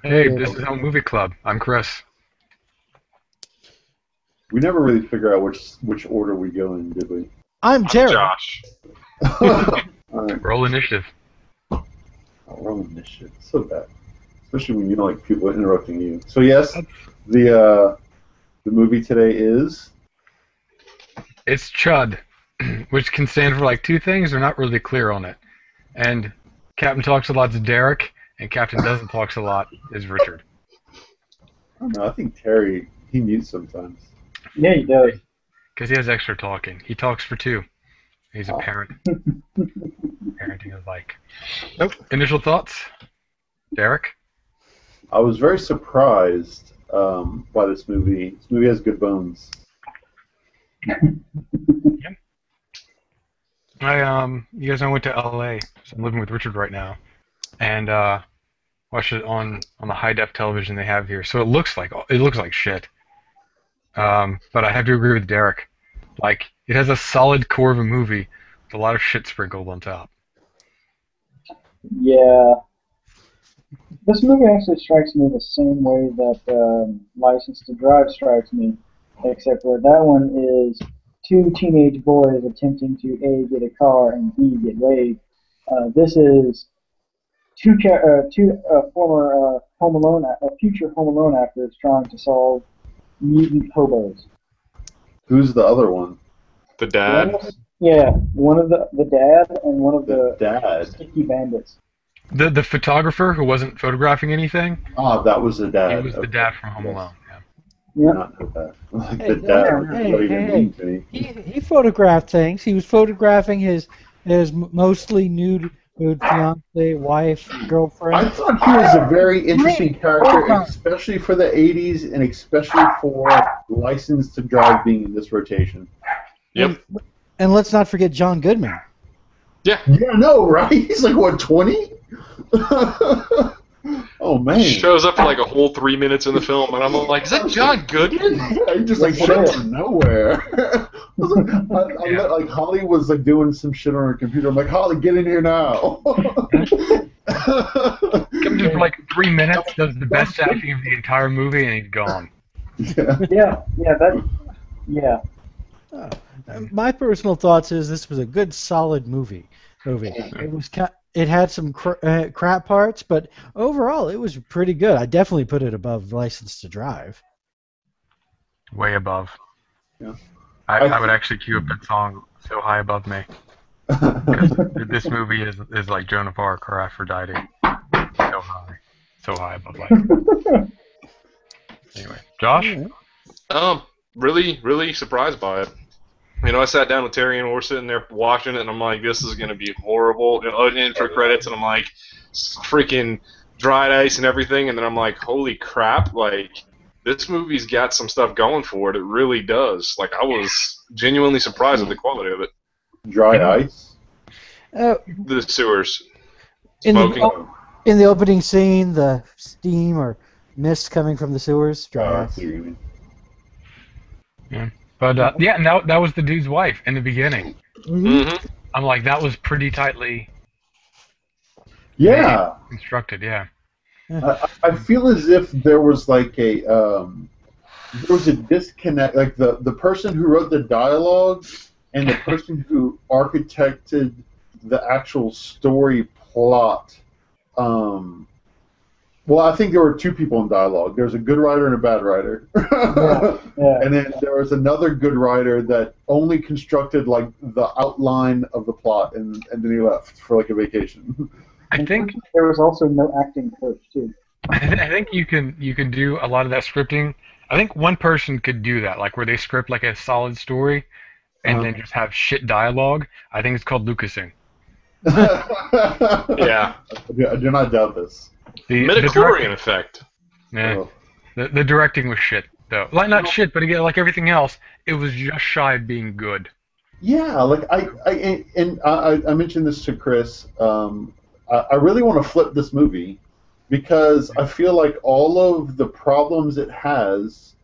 Hey, this is Home Movie Club. I'm Chris. We never really figure out which order we go in, did we? I'm I'm Jerry. Josh. All right. Roll initiative. Oh, rolling this shit. It's so bad. Especially when you don't like people interrupting you. So yes, the movie today is It's CHUD, which can stand for like two things. They're not really clear on it. And Captain Talks a Lot's Derek, and Captain Doesn't Talks a Lot is Richard. I don't know, I think Terry he mutes sometimes. Yeah, he does. Because he has extra talking. He talks for two. He's a Oh. parent. Parenting is like. Nope. Initial thoughts? Derek? I was very surprised by this movie. This movie has good bones. You guys know I went to LA, so I'm living with Richard right now, and watched it on the high def television they have here. So it looks like shit. But I have to agree with Derek. Like, it has a solid core of a movie with a lot of shit sprinkled on top. Yeah. This movie actually strikes me the same way that License to Drive strikes me, except where that one is two teenage boys attempting to A, get a car, and B, get laid. This is two former future Home Alone actors trying to solve mutant hobos. Who's the other one? The dad. Yeah, one of the dad and one of The the dad. sticky bandits. The photographer who wasn't photographing anything, Ah, that was the dad. he was the dad from Home Alone. Yeah. Yeah. Not the dad. Like Hey, the dad. hey, What do you hey, mean to me? He photographed things. He was photographing his mostly nude fiance, wife, I girlfriend. thought he was a very interesting character, Hold on. especially for the 80s and especially for License to Drive being in this rotation. Yep. And let's not forget John Goodman. Yeah. Yeah, no, right? He's like, what, 20? Oh, man. Shows up for like a whole 3 minutes in the film, and I'm like, is that John Goodman? Yeah, he just like shit out of nowhere. Like Holly was like doing some shit on her computer. I'm like, Holly, get in here now. Comes in for like 3 minutes, does the best acting of the entire movie, and he's gone. Yeah. My personal thoughts is this was a good, solid movie. It had some crap parts, but overall it was pretty good. I definitely put it above License to Drive. Way above. Yeah. I would actually cue up that song So High Above Me. Because this movie is like Joan of Arc or Aphrodite. So high above life. Anyway, Josh? Really, really surprised by it. You know, I sat down with Terry and we're sitting there watching it, and I'm like, this is going to be horrible. You know, intro credits, and I'm like, freaking dried ice and everything, and then I'm like, holy crap, like, this movie's got some stuff going for it. It really does. Like, I was genuinely surprised at the quality of it. Dry ice? The sewers. In Smoking. in the opening scene, the steam or mist coming from the sewers. I Dry ice. see what you mean. Yeah. But, yeah, and that was the dude's wife in the beginning. Mm-hmm. I'm like, that was pretty tightly Yeah. constructed, yeah. I feel as if there was like there was a disconnect, like the person who wrote the dialogue and the person who architected the actual story plot. Well, I think there were two people in dialogue. There's a good writer and a bad writer. Yeah. And then there was another good writer that only constructed like the outline of the plot, and then he left for like a vacation. I think There was also no acting coach too. I think you can do a lot of that scripting. I think one person could do that, like where they script like a solid story and then just have shit dialogue. I think it's called Lucasing. Yeah. I do not doubt this. The Midichlorian effect. Yeah. Oh. The directing was shit though. Like not shit, but again, like everything else, it was just shy of being good. Yeah, like I mentioned this to Chris. I really want to flip this movie because I feel like all of the problems it has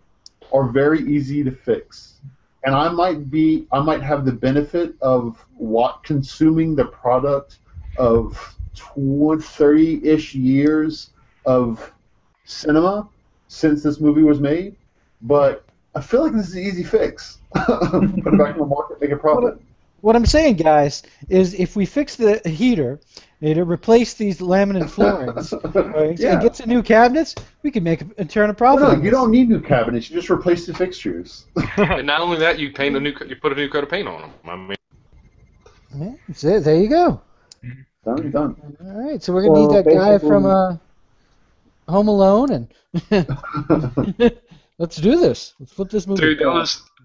are very easy to fix, and I might have the benefit of consuming the product of 30-ish years of cinema since this movie was made, but I feel like this is an easy fix. Put it back in the market, make a profit. What I'm saying, guys, is if we fix the heater, replace these laminate floorings, right, Yeah. and get some new cabinets, we can turn a profit. No, on you this. don't need new cabinets. You just replace the fixtures. And not only that, you put a new coat of paint on them. I mean, Yeah, that's it. There you go. Done. All right, so we're gonna need that guy from Home Alone, and let's do this. Let's flip this movie.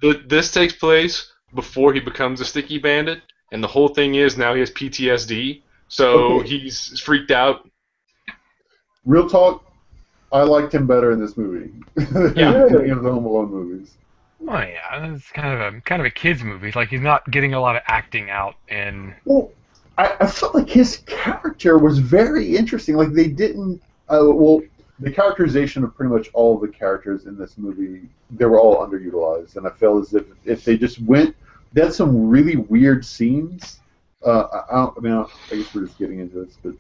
dude, this takes place before he becomes a sticky bandit, and the whole thing is now he has PTSD, so Okay. he's freaked out. Real talk, I liked him better in this movie Yeah. than any of the Home Alone movies. Oh yeah, it's kind of a kids movie. Like he's not getting a lot of acting out in. Well, I felt like his character was very interesting. Like they didn't. Well, the characterization of pretty much all of the characters in this movie, they were all underutilized, and I felt as if they just went, they had some really weird scenes. I guess we're just getting into this, but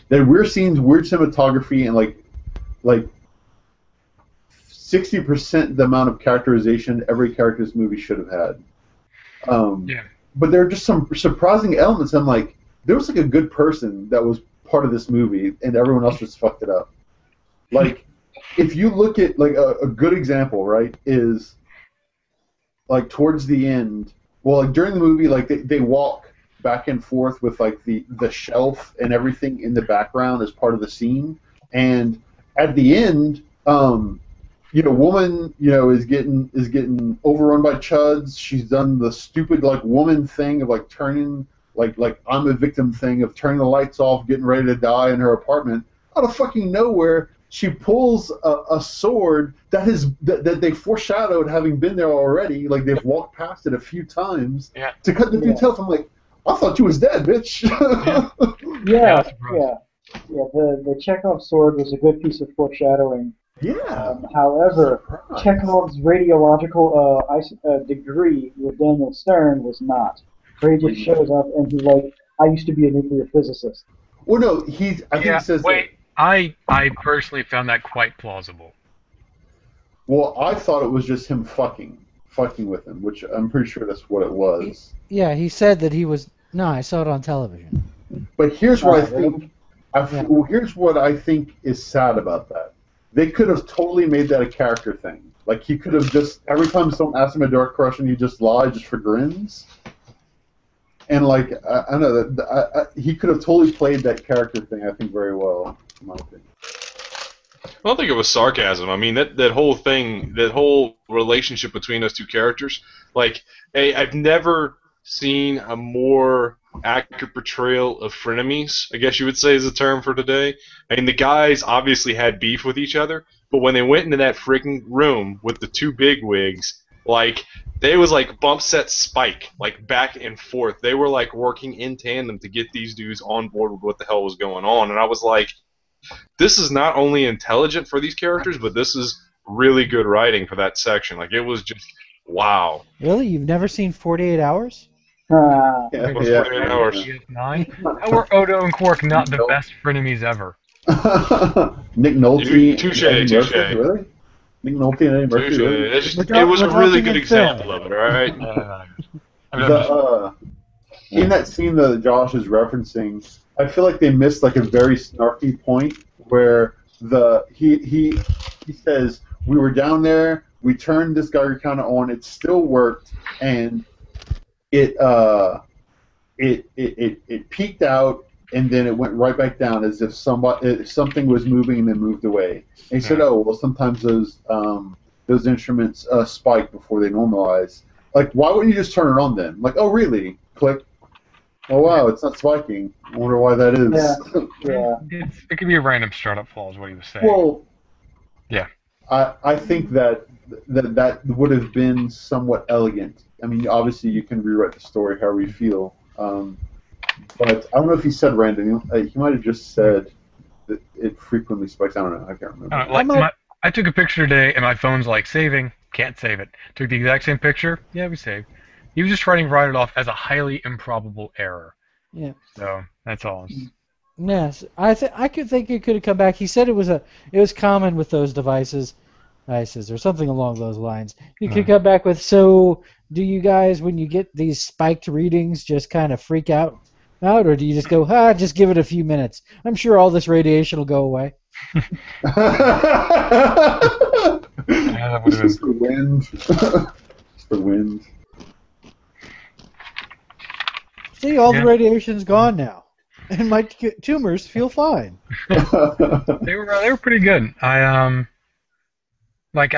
they had weird scenes, weird cinematography, and like 60% the amount of characterization every character in this movie should have had. Yeah. But there are just some surprising elements. I'm like, there was like a good person that was part of this movie, and everyone else just fucked it up. Like, if you look at like a good example, right, is like towards the end. Well, like during the movie, like they walk back and forth with like the shelf and everything in the background as part of the scene, and at the end, woman, is getting overrun by chuds. She's done the stupid like woman thing of like turning like I'm a victim thing of turning the lights off, getting ready to die in her apartment. Out of fucking nowhere, she pulls a sword that they foreshadowed having been there already. Like they've walked past it a few times to cut the dude's head off. I'm like, I thought you was dead, bitch. Yeah. The Chekhov sword was a good piece of foreshadowing. Yeah. However, Chekhov's radiological degree with Daniel Stern was not. Where he just shows up and he's like, I used to be a nuclear physicist. Well, no, I think he says. Wait, I personally found that quite plausible. Well, I thought it was just him fucking with him, which I'm pretty sure that's what it was. Yeah, he said that he was. No, I saw it on television. But here's what I think. Here's what I think is sad about that. They could have totally made that a character thing. Like he could have just every time someone asked him a direct question, he just lied just for grins. And like I know that he could have totally played that character thing. I think very well, in my opinion. I don't think it was sarcasm. I mean, that whole thing, that whole relationship between those two characters, like, I've never seen a more accurate portrayal of frenemies, I guess you would say is the term for today. I mean, the guys obviously had beef with each other, but when they went into that freaking room with the two bigwigs, like, they was like bump set Spike, like back and forth. They were like working in tandem to get these dudes on board with what the hell was going on, and I was like, this is not only intelligent for these characters, but this is really good writing for that section. Like, it was just, wow. Really? You've never seen 48 Hours? Yeah. 48 hours. How were Odo and Quark not the best frenemies ever? Nick Nolte. Touche. Really? Nick Nolte and Eddie Murphy. Really? It was a really good example of it, alright? In that scene that Josh is referencing, I feel like they missed like a very snarky point where he says, we were down there, we turned this Geiger counter on, it still worked, and it peaked out, and then it went right back down as if something was moving and then moved away. And he said, oh, well, sometimes those instruments spike before they normalize. Like, why wouldn't you just turn it on then? Like, oh, really? Click. Oh, wow, it's not spiking. I wonder why that is. Yeah. It could be a random startup flaw is what he was saying. Well, yeah. I think that would have been somewhat elegant. I mean, obviously you can rewrite the story however you feel. But I don't know if he said random. He might have just said that it frequently spikes. I don't know. I can't remember. I took a picture today, and my phone's like, saving. Can't save it. Took the exact same picture. Yeah, we saved. He was just trying to write it off as a highly improbable error. Yeah. So, that's all. Yes, I could think it could have come back. He said it was common with those devices or something along those lines. You could come back with, so do you guys, when you get these spiked readings, just kind of freak out, or do you just go, just give it a few minutes? I'm sure all this radiation will go away. That would have It's been. the wind. It's the wind. See, all Yeah. the radiation's gone now, and my tumors feel fine. They were pretty good. Like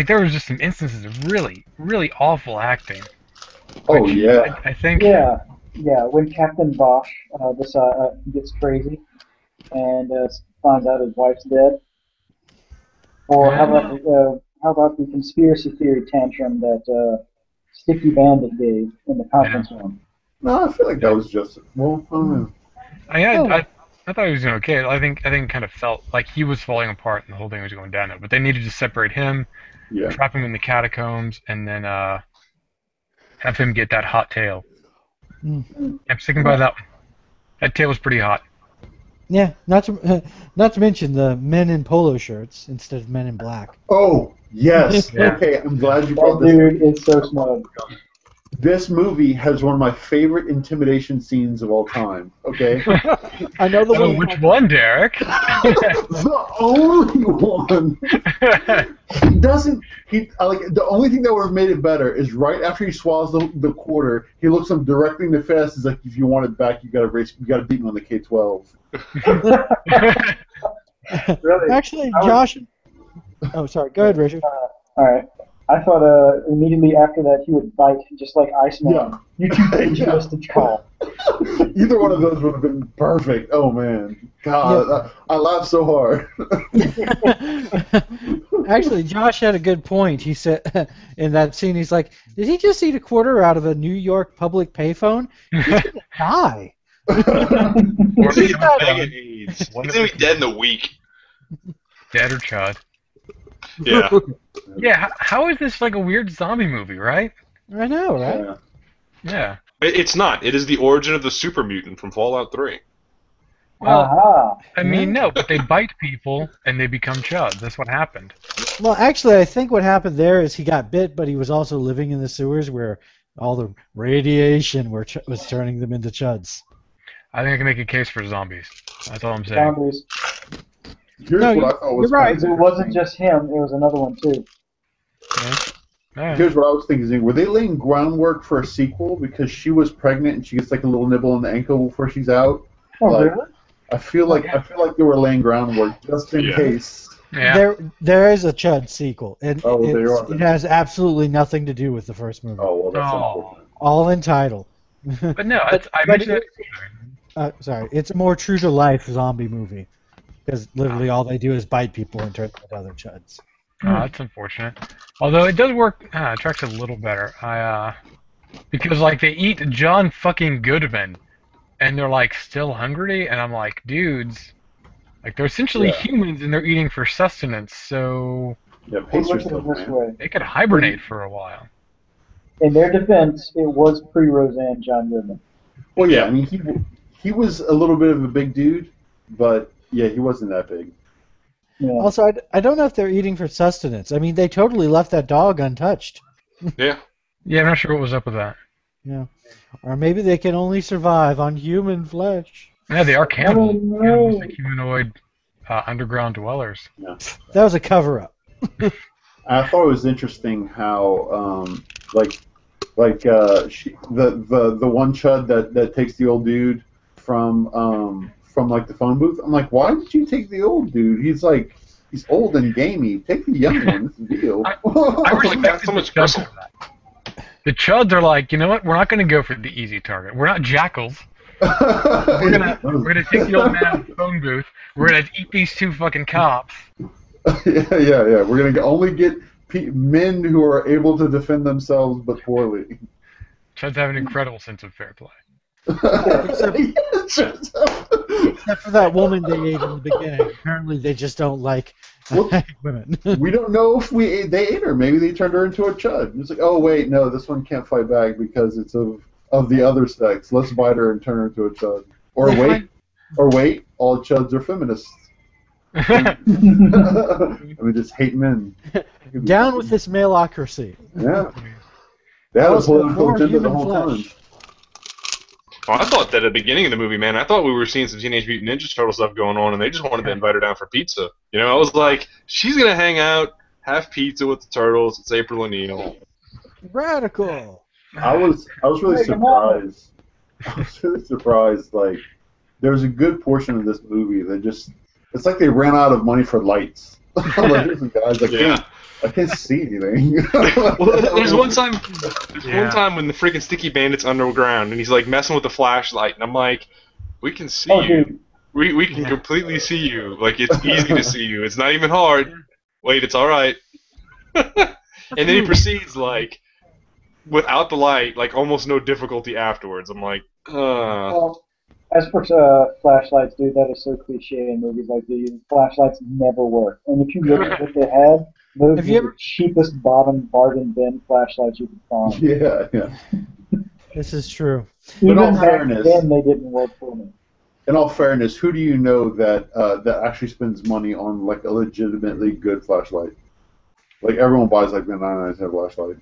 there was just some instances of really really awful acting. Oh Which yeah. I think. Yeah, yeah. When Captain Bosch gets crazy and finds out his wife's dead, or how about the conspiracy theory tantrum that Sticky Bandit gave in the conference room? No, I feel like that was just well. I don't know. I thought he was doing okay. I think it kind of felt like he was falling apart and the whole thing was going downhill. But they needed to separate him, Yeah. trap him in the catacombs, and then have him get that hot tail. I'm sticking by that one. That tail was pretty hot. Yeah, not to mention the men in polo shirts instead of men in black. Oh yes. Yeah. Okay, I'm glad you That brought this. dude is so smug. This movie has one of my favorite intimidation scenes of all time. Okay. I know the Oh, one. which one, Derek? The only one. He doesn't. Like the only thing that would have made it better is right after he swallows the quarter, he looks him directly in the face. He's like, "If you want it back, you got to beat him on the K-12." Really? Actually, Josh. Oh, sorry. Go ahead, Richard. All right. I thought immediately after that he would bite, just like Iceman. Yeah. You too dangerous to call. Either one of those would have been perfect. Oh man, God, I laughed so hard. Actually, Josh had a good point. He said in that scene, he's like, "Did he just eat a quarter out of a New York public payphone? He's gonna die." Or He's not- Megan AIDS. He's gonna be dead in a week. Dead or chud. Yeah. Yeah, how is this like a weird zombie movie, right? I know, right? Yeah. Yeah. It's not. It is the origin of the super mutant from Fallout 3. Well, Aha. I mean, no, but they bite people and they become chuds. That's what happened. Well, actually, I think what happened there is he got bit, but he was also living in the sewers where all the radiation was turning them into chuds. I think I can make a case for zombies. That's all I'm saying. Zombies. Here's No, what I thought was you're right. Because it wasn't just him, it was another one too. Yeah. Here's what I was thinking. Were they laying groundwork for a sequel because she was pregnant and she gets like a little nibble on the ankle before she's out? Oh, Like, really? I feel like they were laying groundwork just in Yeah. case. Yeah. There is a Chud sequel, and Oh, there are. it has absolutely nothing to do with the first movie. Oh well, that's Oh. unfortunate. All in title. But no, I but mentioned it. Sorry, it's a more true to life zombie movie because literally all they do is bite people and turn them into other Chuds. Oh, that's unfortunate. Although it does work, it tracks a little better. Because like they eat John fucking Goodman, and they're like still hungry, and I'm like, dudes, like they're essentially Yeah. humans and they're eating for sustenance, so Yeah, Well, pace look at yourself, it this man. way. they could hibernate for a while. In their defense, it was pre-Roseanne John Goodman. Well, yeah, I mean he was a little bit of a big dude, but yeah, he wasn't that big. Yeah. Also, I don't know if they're eating for sustenance. I mean, they totally left that dog untouched. Yeah. Yeah, I'm not sure what was up with that. Yeah. Or maybe they can only survive on human flesh. Yeah, they are cannibals. no. Cannibals, like humanoid underground dwellers. That was a cover-up. I thought it was interesting how the one chud that takes the old dude from like the phone booth. I'm like, why did you take the old dude? He's old and gamey. Take the young one. It's the deal. I Like, that's so much gristle. The Chuds are like, you know what? We're not going to go for the easy target. We're not jackals. We're gonna take the old man out of the phone booth. We're gonna eat these two fucking cops. yeah. We're gonna only get men who are able to defend themselves, but poorly. Chuds have an incredible sense of fair play. Except for that woman they ate in the beginning. Apparently, they just don't like Well, women. We don't know if they ate her. Maybe they turned her into a chud. It's like, oh wait, no, this one can't fight back because it's of the other sex. Let's bite her and turn her into a chud. Or They wait, find- Or wait, all chuds are feminists. I mean, just hate men. Down with this maleocracy. Yeah. They had a Also, political more agenda the human whole flesh. time. Well, I thought that at the beginning of the movie, man, I thought we were seeing some Teenage Mutant Ninja Turtle stuff going on, and they just wanted to invite her down for pizza. You know, I was like, she's gonna hang out, have pizza with the turtles. It's April O'Neil. Radical. I was really surprised. I was really surprised. Like, there was a good portion of this movie that it's like they ran out of money for lights. Like, there's some guys I can't see anything. Well, there's one time when the freaking Sticky Bandit's underground, and he's like messing with the flashlight, and I'm like, we can see you. Dude. We can completely see you. Like, it's easy to see you. It's not even hard. Wait, it's all right. And then he proceeds like, without the light, like almost no difficulty afterwards. I'm like, Well, as for flashlights, dude, that is so cliche in movies like these. Flashlights never work. And if you look at what they had, those Have were you the ever- cheapest bottom bargain bin flashlights you could find. Yeah. This is true. But in all Even back fairness- then, they didn't work for me. In all fairness, who do you know that actually spends money on like a legitimately good flashlight? Like everyone buys like the 99 flashlight.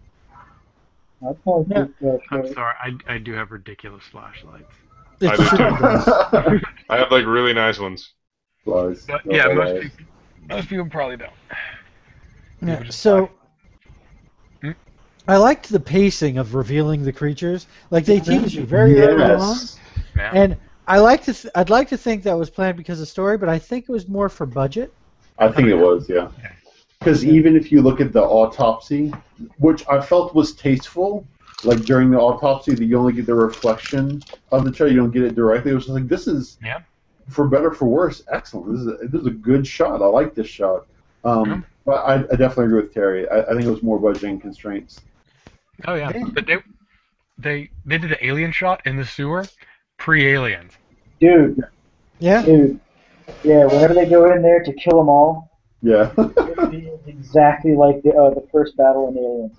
I'd probably Yeah. pick, I'm sorry, I do have ridiculous flashlights. It's do true. I have like really nice ones. Flies. But No yeah, flies. most people probably don't. Yeah, just so Hmm? I liked the pacing of revealing the creatures. Like they tease you very early on, Yes. Yeah. and I'd like to think that was planned because of story, but I think it was more for budget. I think it was, yeah. Because even if you look at the autopsy, which I felt was tasteful, like during the autopsy, that you only get the reflection of the child, you don't get it directly. It was just like, this is, Yeah. for better for worse, excellent. This is a good shot. I like this shot. But I definitely agree with Terry. I think it was more budgeting constraints. Oh yeah, but they did the alien shot in the sewer, pre-aliens. dude, Yeah. yeah, whenever they go in there to kill them all, Yeah. it feels exactly like the first battle in Aliens.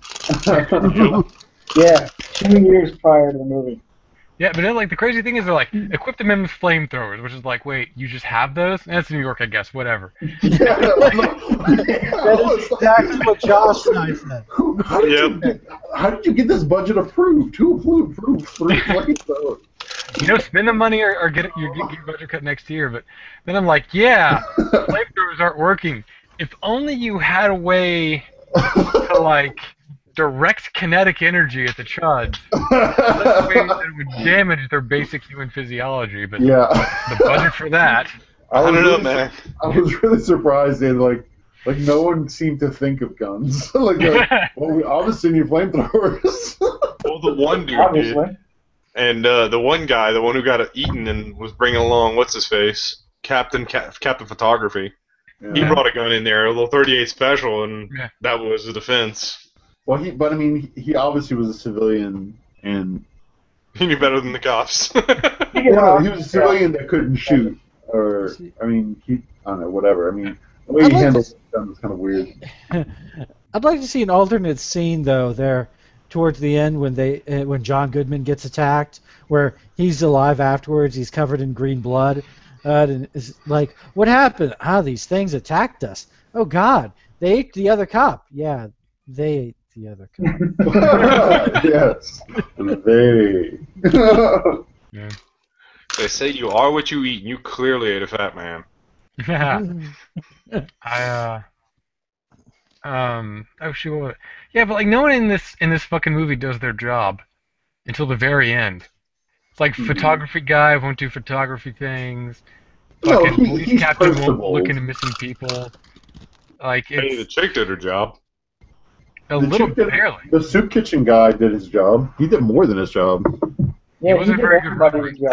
Yeah, 2 years prior to the movie. Yeah, but then, like the crazy thing is they're like equip the men with flamethrowers, which is like, wait, you just have those? That's New York, I guess. Whatever. That is exactly what Josh and I said. How did you get this budget approved? Who approved 3 flamethrowers? Spend the money or get your budget cut next year. But then I'm like, yeah, flamethrowers aren't working. If only you had a way to like direct kinetic energy at the chuds. That way that it would damage their basic human physiology. But Yeah. the budget for that. I don't know, really man. I was really surprised they like no one seemed to think of guns. like, well, we obviously need flamethrowers. Well, the one dude did. Obviously. And the one guy, the one who got eaten and was bringing along, what's his face? Captain Photography. He Yeah. brought a gun in there, a little 38 special, and Yeah. that was the defense. Well, but I mean, he obviously was a civilian, and He knew better than the cops. well, he was a civilian that couldn't shoot, or I mean, I don't know, whatever. I mean, the way I'd he like handles guns is kind of weird. I'd like to see an alternate scene though there towards the end when John Goodman gets attacked, where he's alive afterwards. He's covered in green blood, and it's like, what happened? These things attacked us. Oh God, they ate the other cop. Yeah, they ate the other cop. Yes, they. Yeah. They say you are what you eat, and you clearly ate a fat man. Oh shoot, what was it? Yeah, but like no one in this fucking movie does their job until the very end. It's like photography guy won't do photography things. No, Fucking police he's captain won't personable. look into missing people. Like Hey, the it's chick did her job. a little chick did- barely. The soup kitchen guy did his job. He did more than his job. Yeah, wasn't he very did good everybody's job.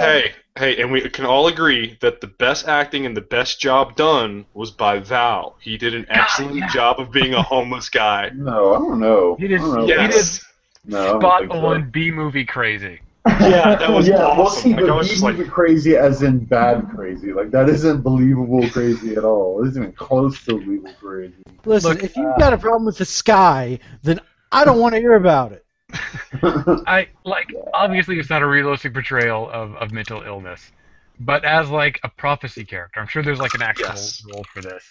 Hey, and we can all agree that the best acting and the best job done was by Val. He did an excellent job of being a homeless guy. No, I don't know. He did- I don't know. Yes. No, I don't Spot think so. on B movie crazy. Yeah, that was Yeah, well, awesome. see, Like, I but was he just like, movie crazy as in bad crazy. Like, that isn't believable crazy at all. It isn't even close to believable crazy. Listen, Look, if you've got a problem with the sky, then I don't want to hear about it. Obviously it's not a realistic portrayal of mental illness, but as like a prophecy character. I'm sure there's like an actual Yes. role for this.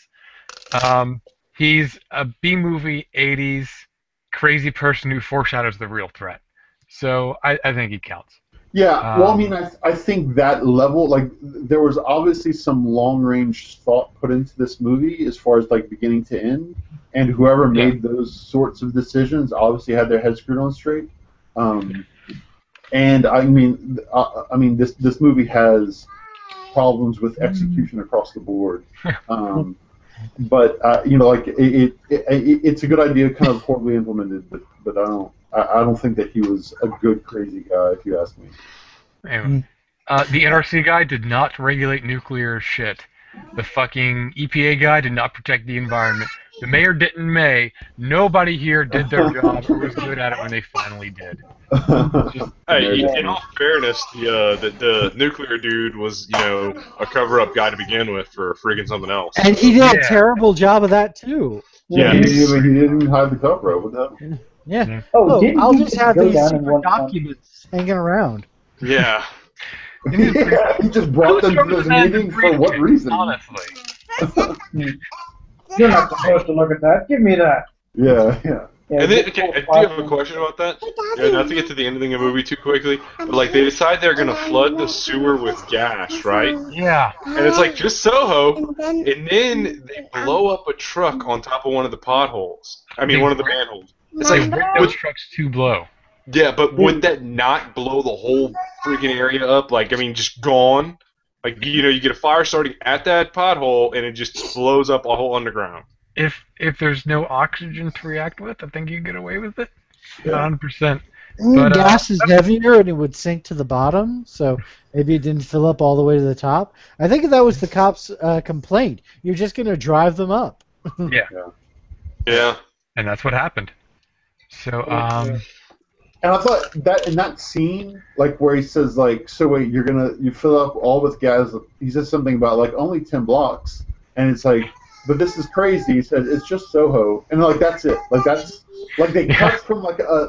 Um, he's a B-movie '80s crazy person who foreshadows the real threat. So I think he counts. Yeah, well, I mean, Um, I think that level, like, there was obviously some long range thought put into this movie as far as like beginning to end, and whoever yeah, made those sorts of decisions obviously had their head screwed on straight. Um, and I mean, this movie has problems with execution across the board. Um, but like it's a good idea, kind of horribly implemented. But I don't think that he was a good crazy guy, if you ask me. anyway. The NRC guy did not regulate nuclear shit. The fucking EPA guy did not protect the environment. The mayor didn't May. Nobody here did their job or was good at it when they finally did. Just Hey, American. in all fairness, the nuclear dude was, a cover-up guy to begin with for freaking something else. And he did a Yeah. terrible job of that too. Yeah, Yeah. he didn't even hide the cover. What the hell? Yeah. Yeah. Oh, Oh, didn't I'll he just have go these down in secret one documents hanging around. Yeah. Yeah, he just brought them to this meeting for what reason? Honestly. You're not supposed to look at that. Give me that. Yeah. Yeah, And then, just okay, pull I do have a five question about that. Yeah, not to get to the ending of the movie too quickly, but like they decide they're gonna flood the sewer with gas, right? Yeah. And it's like just Soho, and then they blow up a truck on top of one of the potholes. I mean, one of the manholes. It's They like, rigged those trucks to blow. yeah, but would that not blow the whole freaking area up? Like, I mean, just gone. Like, you get a fire starting at that pothole, and it just blows up a whole underground. If there's no oxygen to react with, I think you can get away with it. Yeah. 100%. But, Gas is heavier and it would sink to the bottom, so maybe it didn't fill up all the way to the top. I think that was the cops' complaint. You're just going to drive them up. Yeah. And that's what happened. So, And I thought that in that scene, like where he says, like, so wait, you fill up all with gas. He says something about like only 10 blocks, and it's like, but this is crazy. He said it's just Soho, and like that's it. Like that's like they cut from like a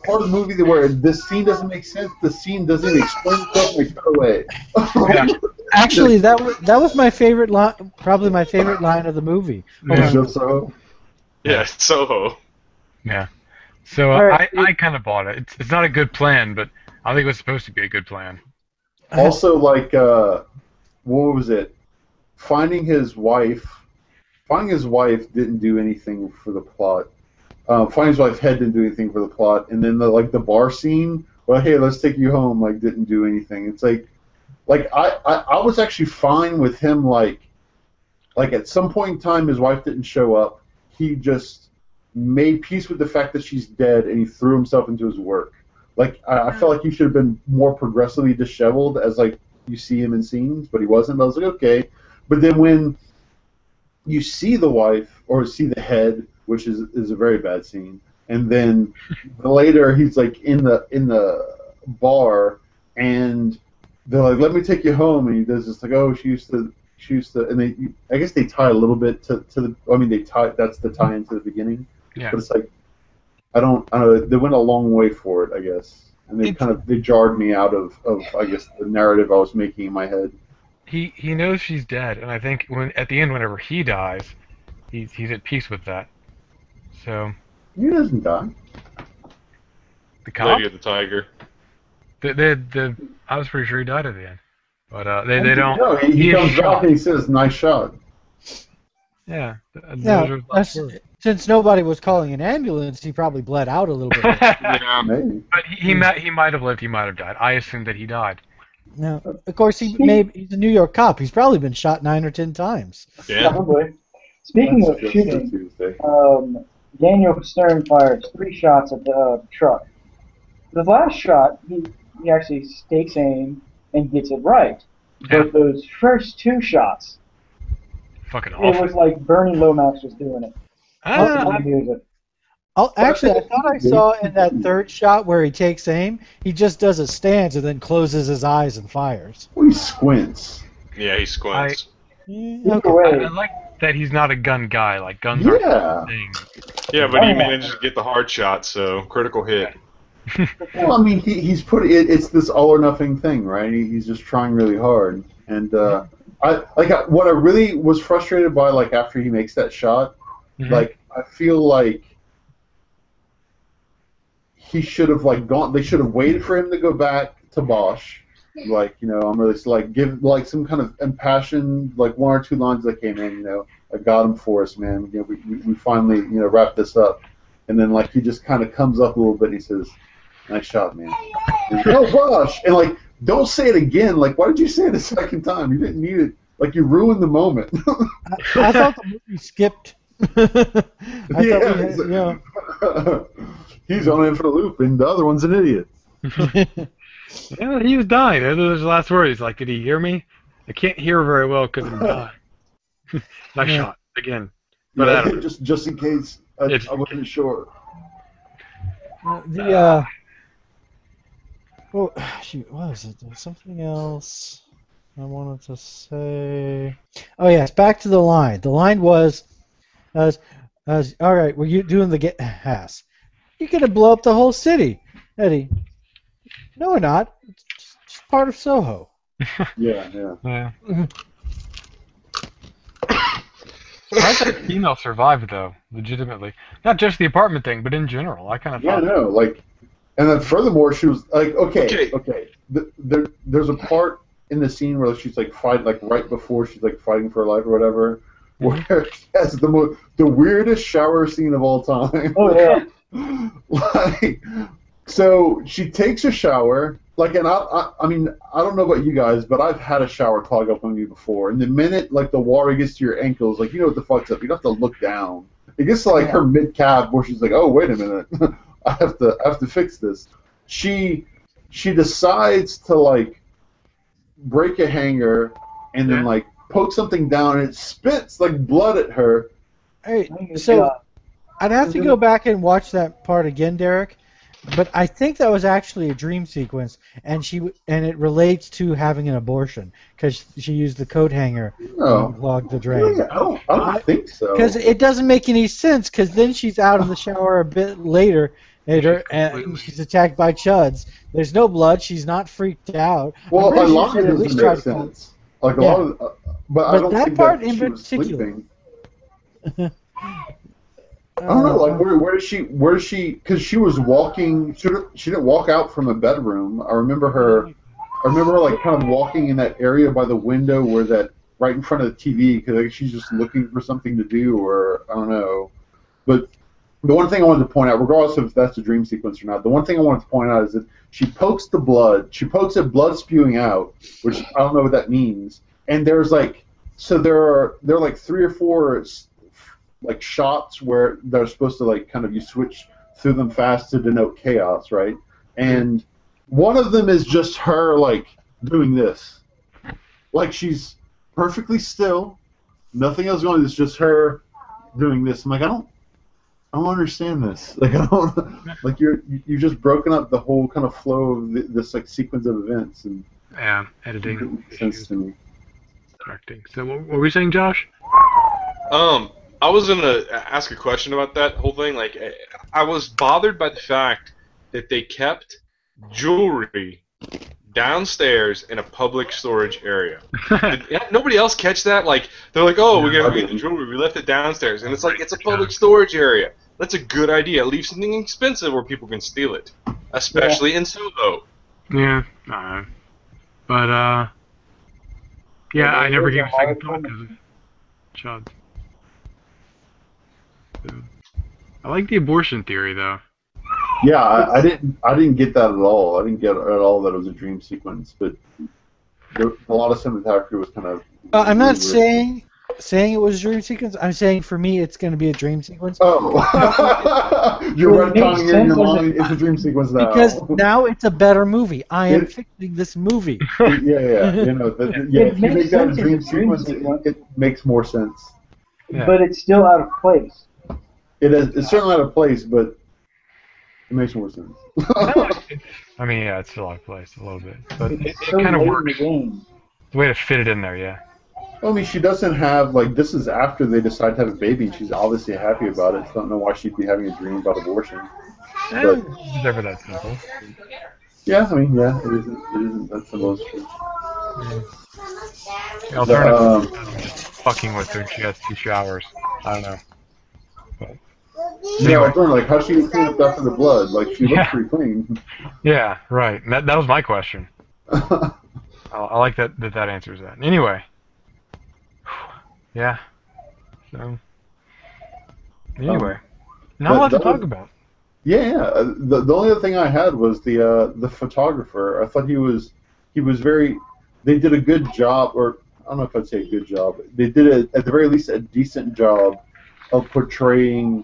part of the movie where this scene doesn't make sense. The scene doesn't even explain itself. And they cut away. Yeah. Actually, that was my favorite line, probably my favorite line of the movie. Hold It's on. just Soho. Yeah, Soho. yeah. So All right. I kind of bought it. It's not a good plan, but I think it was supposed to be a good plan. Also, like, what was it? Finding his wife didn't do anything for the plot. Finding his wife's head didn't do anything for the plot, and then the bar scene, well, hey, let's take you home, like, didn't do anything. It's like I was actually fine with him, like at some point in time, his wife didn't show up. He just made peace with the fact that she's dead, and he threw himself into his work. Like, I felt like he should have been more progressively disheveled as, like, you see him in scenes, but he wasn't. I was like, okay. But then when you see the wife, or see the head, which is a very bad scene, and then later he's, like, in the bar, and they're like, let me take you home, and he does this, like, oh, she used to, and I guess they tie a little bit to the, I mean, that's the tie into the beginning. Yeah. But it's like, I don't know. They went a long way for it, I guess, and they jarred me out of I guess the narrative I was making in my head. He knows she's dead, and I think at the end, whenever he dies, he's at peace with that. So He doesn't die. the cop, Lady of the Tiger. I was pretty sure he died at the end, but they don't. No, he is comes back shot. and he says, "Nice shot." Yeah. Those Yeah, are his last words. since nobody was calling an ambulance, he probably bled out a little bit. Yeah. Maybe. But he might have lived. He might have died. I assume that he died. Now, of course, he's a New York cop. He's probably been shot 9 or 10 times. Yeah. Probably. Speaking That's of just shooting, Tuesday. Daniel Stern fires 3 shots at the truck. The last shot, he actually stakes aim and gets it right. Yeah. But those first 2 shots, Fucking it awful. was like Bernie Lomax was doing it. Ah, The music. Oh, actually, I thought I saw in that third shot where he takes aim, he just does a stance and then closes his eyes and fires. He squints. Yeah, he squints. Either Okay. way, I like that he's not a gun guy. Like guns aren't Yeah. his thing. Yeah, but he managed to get the hard shot, so critical hit. Well, I mean, he's put it. It's this all or nothing thing, right? He's just trying really hard, and what I really was frustrated by, like after he makes that shot, Mhm. like I feel like he should have like gone. They should have waited for him to go back to Bosch. Like, I'm really like give like some kind of impassioned like one or two lines that came in. I got him for us, man. We finally wrapped this up, and then like he just kind of comes up a little bit and he says, "Nice shot, man." And, oh gosh, and like don't say it again. Like, why did you say it a second time? You didn't need it. Like you ruined the moment. I thought the movie skipped. I thought we Yeah, had, you know. he's on in for the loop, and the other one's an idiot. Yeah, he was dying. Those are his last words. He's like, "Did he hear me? I can't hear very well because I'm dying." Nice Yeah. shot again. But I don't know. just in case I It's- wasn't sure. Well, shoot, what was it? There was something else I wanted to say. Oh yes, back to the line. The line was, as all right, were you doing the get ass? You're gonna blow up the whole city, Eddie. No, we're not. It's just part of Soho. Yeah. Yeah. How's that female survive though? Legitimately, not just the apartment thing, but in general. I kind of Yeah, thought. no, like, and then furthermore, she was like, Okay. okay. There's a part in the scene where she's like fight, like right before she's like fighting for her life or whatever, where she has the weirdest shower scene of all time. Oh yeah. Like, so she takes a shower, like, and I mean, I don't know about you guys, but I've had a shower clog up on me before, and the minute like the water gets to your ankles, like what the fuck's up? You don't have to look down. It gets to like her mid calf, where she's like, oh wait a minute, I have to fix this. She decides to like break a hanger and then like poke something down, and it spits like blood at her. Hey, Good so job. I'd have to go back and watch that part again, Derek. But I think that was actually a dream sequence, and it relates to having an abortion because she used the coat hanger No, to clog the drain. I don't think so. Because it doesn't make any sense. Because then she's out of the shower a bit later, and she's attacked by chuds. There's no blood. She's not freaked out. Well, I'm pretty a sure lot she of it at doesn't least make tried to- sense. Like a Yeah. lot of, but I But don't that think part that in she was particular. sleeping. I don't know, like where is she? Because she was walking. She didn't walk out from a bedroom. I remember her like kind of walking in that area by the window where that right in front of the TV because like, she's just looking for something to do or I don't know. But the one thing I wanted to point out, regardless of if that's a dream sequence or not, the one thing I wanted to point out is that she pokes the blood. She pokes it, blood spewing out, which I don't know what that means. And there's like, so there are like 3 or 4 like shots where they're supposed to like kind of you switch through them fast to denote chaos, right? And one of them is just her like doing this, like she's perfectly still, nothing else going on. It's just her doing this. I'm like, I don't understand this. Like I don't like you've just broken up the whole kind of flow of this like sequence of events and Yeah, it editing, didn't make sense to me. directing. So what were we saying, Josh? I was gonna ask a question about that whole thing. Like, I was bothered by the fact that they kept jewelry downstairs in a public storage area. Did nobody else catch that? Like, they're like, oh, we're gonna get the jewelry. We left it downstairs, and it's like it's a public storage area. That's a good idea. Leave something expensive where people can steal it, especially in Soho. Yeah, but yeah, I never gave a second thought because of chud. So, I like the abortion theory though. Yeah, I didn't get that at all. I didn't get at all that it was a dream sequence, but a lot of cinematography was kind of. I'm not weird. saying it was a dream sequence. I'm saying for me it's going to be a dream sequence. Oh, you're Well, it makes retconning in sense, your doesn't mind. It's a dream sequence now. Because now it's a better movie. I am It- fixing this movie. yeah, you know, It if you makes make that a sense as dream a dream sequence, sequence. it makes more sense. Yeah. But it's still out of place. It's certainly out of place, but it makes more sense. I mean, yeah, it's still out of place a little bit, but it It's so kind of late in works. the game. The way to fit it in there, yeah. I mean, she doesn't have like this is after they decide to have a baby. She's obviously happy about it. So I don't know why she'd be having a dream about abortion. But It's never that simple. yeah, I mean, yeah, it isn't. It isn't that simple. It's true. The The, alternative is just fucking with her and she has 2 showers. I don't know. But no, anyway. I'm like, how's she get clean up after the blood? Like, she looks Yeah. pretty clean. Yeah, right. And that was my question. I like that answers that. Anyway. Yeah. So. Anyway. Not a lot to that talk was, about. yeah. The only other thing I had was the photographer. I thought he was very. They did a good job, or I don't know if I'd say a good job. They did at the very least a decent job of portraying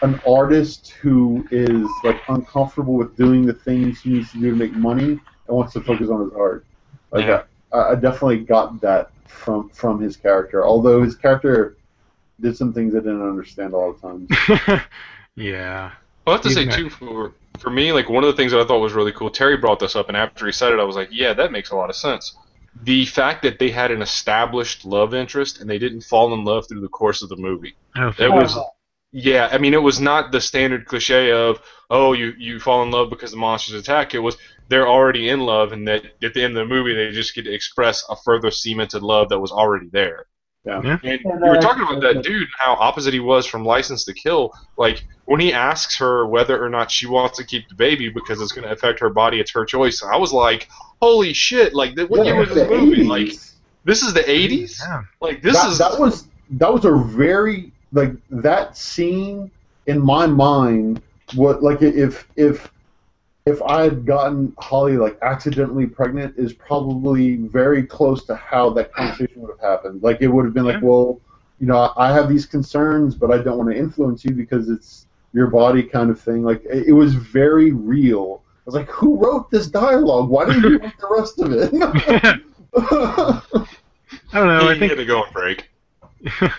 an artist who is like uncomfortable with doing the things he needs to do to make money and wants to focus on his art. Like Yeah. I definitely got that from his character. Although his character did some things I didn't understand all the time. Yeah. I'll have to say He's too, for me, like one of the things that I thought was really cool. Terry brought this up, and after he said it, I was like, yeah, that makes a lot of sense. The fact that they had an established love interest and they didn't fall in love through the course of the movie. Oh, It was, yeah, I mean, it was not the standard cliche of, oh, you fall in love because the monsters attack. It was they're already in love, and that at the end of the movie, they just get to express a further cemented love that was already there. Yeah. Yeah. And you were talking about that dude, how opposite he was from License to Kill. Like, when he asks her whether or not she wants to keep the baby because it's going to affect her body, it's her choice. I was like, holy shit, like, what year was this movie? 80s. Like, this is the 80s? Yeah. Like, this is... that was a very, like, that scene in my mind, what, like, if I had gotten Holly like accidentally pregnant, is probably very close to how that conversation would have happened. Like, it would have been like, well, you know, I have these concerns, but I don't want to influence you because it's your body kind of thing. Like, it was very real. I was like, who wrote this dialogue? Why didn't you write the rest of it? I don't know. I He think had to go on break. if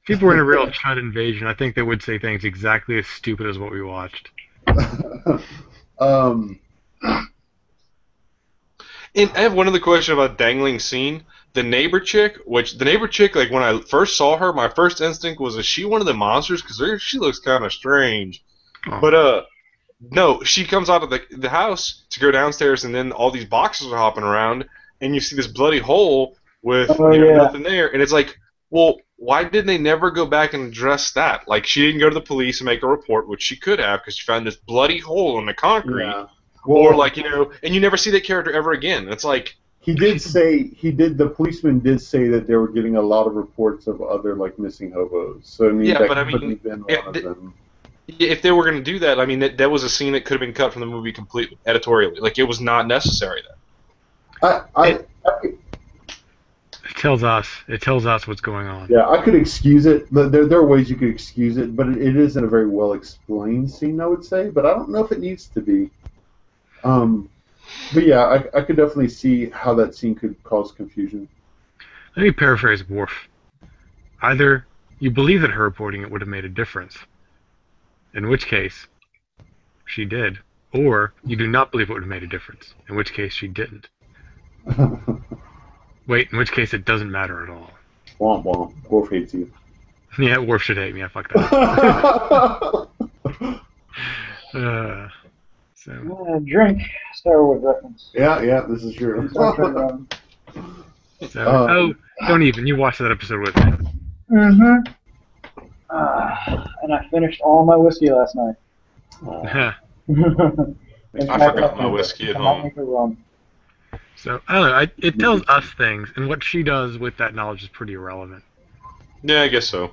people were in a real chud invasion, I think they would say things exactly as stupid as what we watched. um, And I have one other question about dangling scene. The neighbor chick, like when I first saw her, my first instinct was, is she one of the monsters? Because she looks kind of strange. Oh. But no, she comes out of the house to go downstairs, and then all these boxes are hopping around, and you see this bloody hole with nothing there, and it's like, well, why did they never go back and address that? Like, she didn't go to the police and make a report, which she could have, because she found this bloody hole in the concrete. yeah. Or like, and you never see that character ever again. It's like the policeman did say that they were getting a lot of reports of other like missing hobos. So I mean, Yeah, that but I could mean, have been one of them. if they were going to do that, I mean, that was a scene that could have been cut from the movie completely, editorially. Like, it was not necessary then. It tells us what's going on. Yeah, I could excuse it. There are ways you could excuse it, but it isn't a very well explained scene, I would say. But I don't know if it needs to be. But yeah, I could definitely see how that scene could cause confusion. Let me paraphrase Worf. Either you believe that her reporting it would have made a difference, in which case she did, or you do not believe it would have made a difference, in which case she didn't. Wait, in which case it doesn't matter at all. Womp womp. Worf hates you. Yeah, Worf should hate me. I fucked that up. So. Drink Star Wars reference. Yeah, this is true. Don't even. You watched that episode with me. Mm-hmm. And I finished all my whiskey last night. I forgot my whiskey at home. So, I don't know. It tells us things, and what she does with that knowledge is pretty irrelevant. Yeah, I guess so.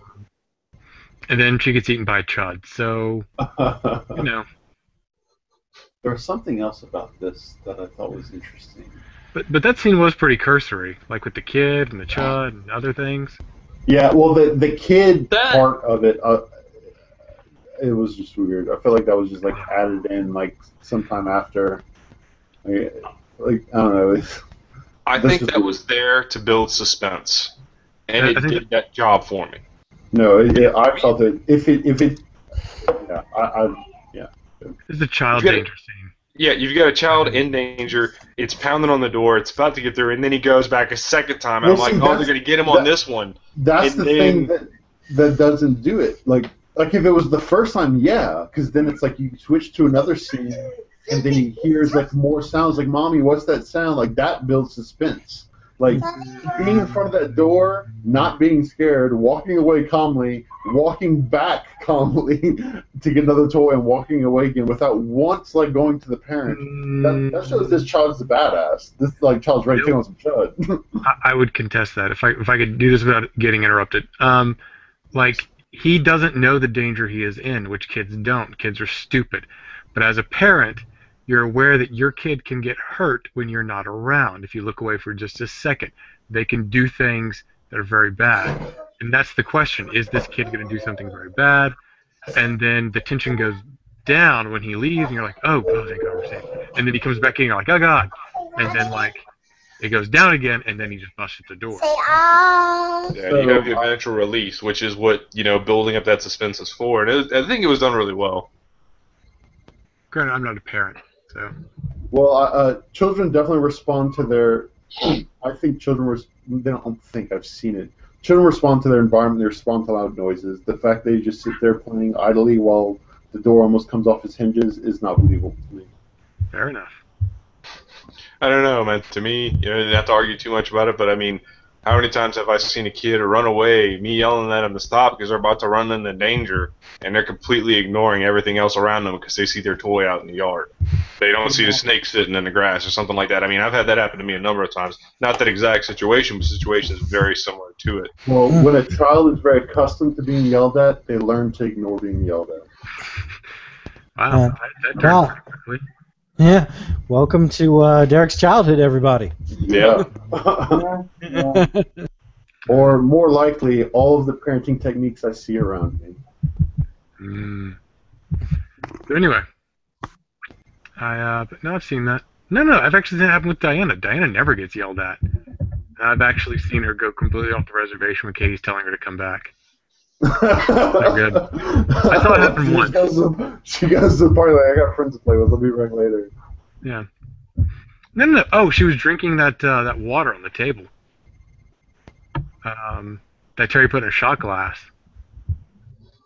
And then she gets eaten by a chud, so, you know. There was something else about this that I thought was interesting. But that scene was pretty cursory, like with the kid and the chud and other things. Yeah, well, the kid part of it, it was just weird. I feel like that was just like added in like sometime after. Like I don't know. I think that was there to build suspense, and it did that job for me. No, I felt that if it, yeah, It's a child danger scene. Yeah, you've got a child in danger. It's pounding on the door. It's about to get through, and then he goes back a second time. And I'm like, oh, they're going to get him on this one. That's the thing that doesn't do it. Like Like if it was the first time, yeah, because then it's like you switch to another scene, and then he hears like more sounds. Like, "Mommy, what's that sound?" Like that builds suspense. Like being in front of that door, not being scared, walking away calmly, walking back calmly to get another toy, and walking away again without once like going to the parent. That shows this child's a badass. This like child's ready to take on some chud. I would contest that if I could do this without getting interrupted. Like he doesn't know the danger he is in, which kids don't. Kids are stupid. But as a parent, you're aware that your kid can get hurt when you're not around. If you look away for just a second, they can do things that are very bad. And that's the question. Is this kid going to do something very bad? And then the tension goes down when he leaves, and you're like, oh, thank God we're safe. And then he comes back in, and you're like, oh, God. And then, like, it goes down again, and then he just busts at the door. Yeah, you have the eventual release, which is what, building up that suspense is for. And I think it was done really well. Granted, I'm not a parent, so. Well, children definitely respond to their. I think children. They don't think I've seen it. Children respond to their environment. They respond to loud noises. The fact that you just sit there playing idly while the door almost comes off its hinges is not believable to me. Fair enough. I don't know, man. To me, you didn't have to argue too much about it, but I mean, how many times have I seen a kid run away, me yelling at them to stop because they're about to run into danger, and they're completely ignoring everything else around them because they see their toy out in the yard. They don't see the snake sitting in the grass or something like that. I mean, I've had that happen to me a number of times. Not that exact situation, but situations very similar to it. Well, when a child is very accustomed to being yelled at, they learn to ignore being yelled at. Wow, that turned pretty quickly. Yeah, welcome to Derek's childhood, everybody. Yeah. Yeah. Or more likely, all of the parenting techniques I see around me. But anyway, but no, I've seen that. No, I've actually seen it happen with Diana. Diana never gets yelled at. I've actually seen her go completely off the reservation when Katie's telling her to come back. They're good. I saw it happen once. She goes to the party like, I got friends to play with. I'll be back later. Yeah. No. Oh, she was drinking that water on the table. That Terry put in a shot glass.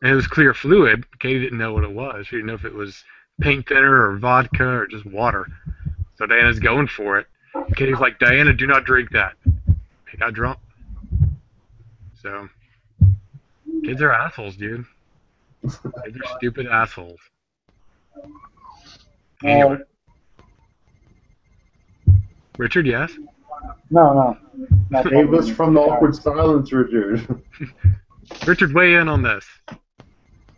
And it was clear fluid. Katie didn't know what it was. She didn't know if it was paint thinner or vodka or just water. So Diana's going for it. Katie's like, Diana, do not drink that. They got drunk. So... kids are assholes, dude. Kids are stupid assholes. Anyway. Richard, yes? No. Save us from the awkward silence, Richard. Richard, weigh in on this.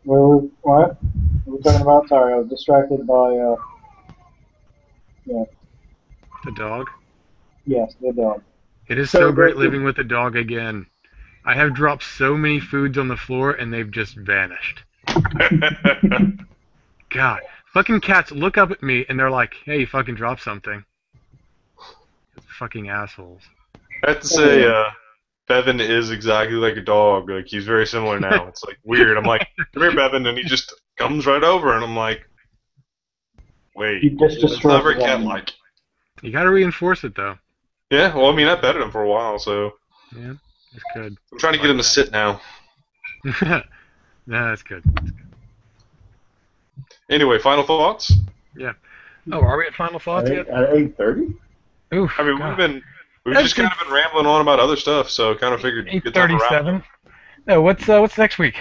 Well, what? What are we talking about? Sorry, I was distracted by, The dog? yes, the dog. It is so great living with a dog again. I have dropped so many foods on the floor, and they've just vanished. God. Fucking cats look up at me, and they're like, hey, you fucking dropped something. Fucking assholes. I have to say, Bevan is exactly like a dog. Like, he's very similar now. It's, like, weird. I'm like, come here, Bevan, and he just comes right over, and I'm like, wait. He just It's not very destroys cat-like. You gotta reinforce it, though. Yeah, well, I mean, I petted him for a while, so... Yeah, that's good. I'm trying to get him to sit now. No, that's good. Anyway, final thoughts? Yeah. Oh, are we at final thoughts yet? At 8:30? Oof. I mean, we've just kind of been rambling on about other stuff, so kind of figured good time to wrap up. 8:37. No, what's next week?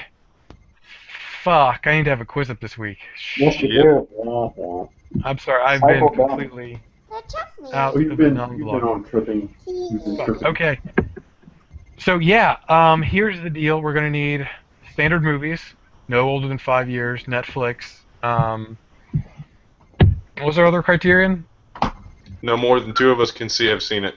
Fuck, I need to have a quiz up this week. Yes, you Yeah. do. I'm sorry, I've Cycle been down. completely out Oh, you've of the been non-vlog. on tripping. You've been tripping. Okay. So yeah, here's the deal. We're gonna need standard movies, no older than 5 years, Netflix. What was our other criterion? No more than two of us have seen it.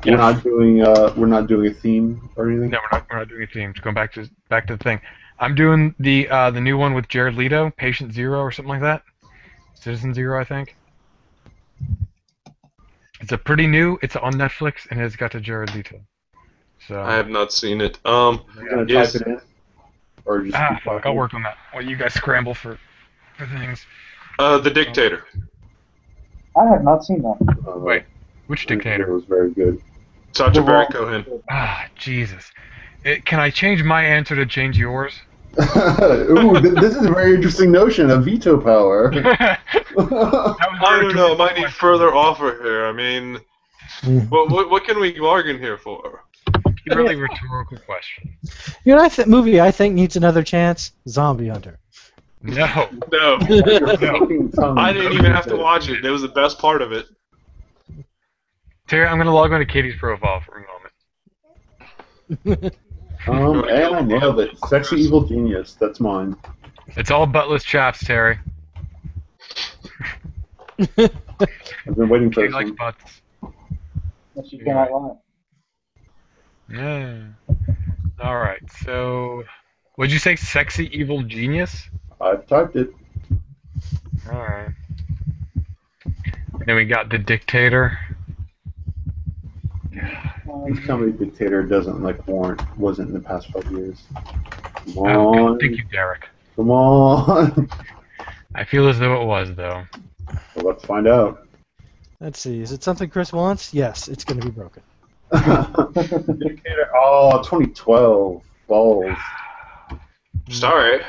We're not doing a theme or anything. No, we're not doing a theme. Just going back to the thing. I'm doing the new one with Jared Leto, Patient Zero or something like that. Citizen Zero, I think. It's a pretty new. It's on Netflix and it's got to Jared Leto. So I have not seen it. You're gonna Yes. type it in, or just keep fuck, talking? I'll work on that. While you guys scramble for things. The Dictator. I have not seen that. Wait, which It dictator? was very good. Sacha Baron Cohen. Ah, Jesus. Can I change my answer to change yours? Ooh, this is a very interesting notion, a veto power. That was I don't know. I might need further offer here. I mean, Mm. what can we bargain here for? purely rhetorical question. You know, movie I think needs another chance. Zombie Hunter. No. No, Your fucking tongue. I didn't even have to watch it. It was the best part of it. Terry, I'm gonna log on to Katie's profile for a moment. And I nailed it. Sexy Evil Genius. That's mine. It's all buttless chaps, Terry. I've been waiting for Katie this likes one. butts. But you cannot lie. Yeah. All right. So, what'd you say? Sexy evil genius. I've typed it. All right. Then we got the dictator. Please tell me Dictator doesn't wasn't in the past 5 years. Come Oh, on. thank you, Derek. Come on. I feel as though it was, though. Well, let's find out. Let's see. Is it something Chris wants? Yes, it's going to be broken. Dictator. Oh, 2012. Balls. Sorry.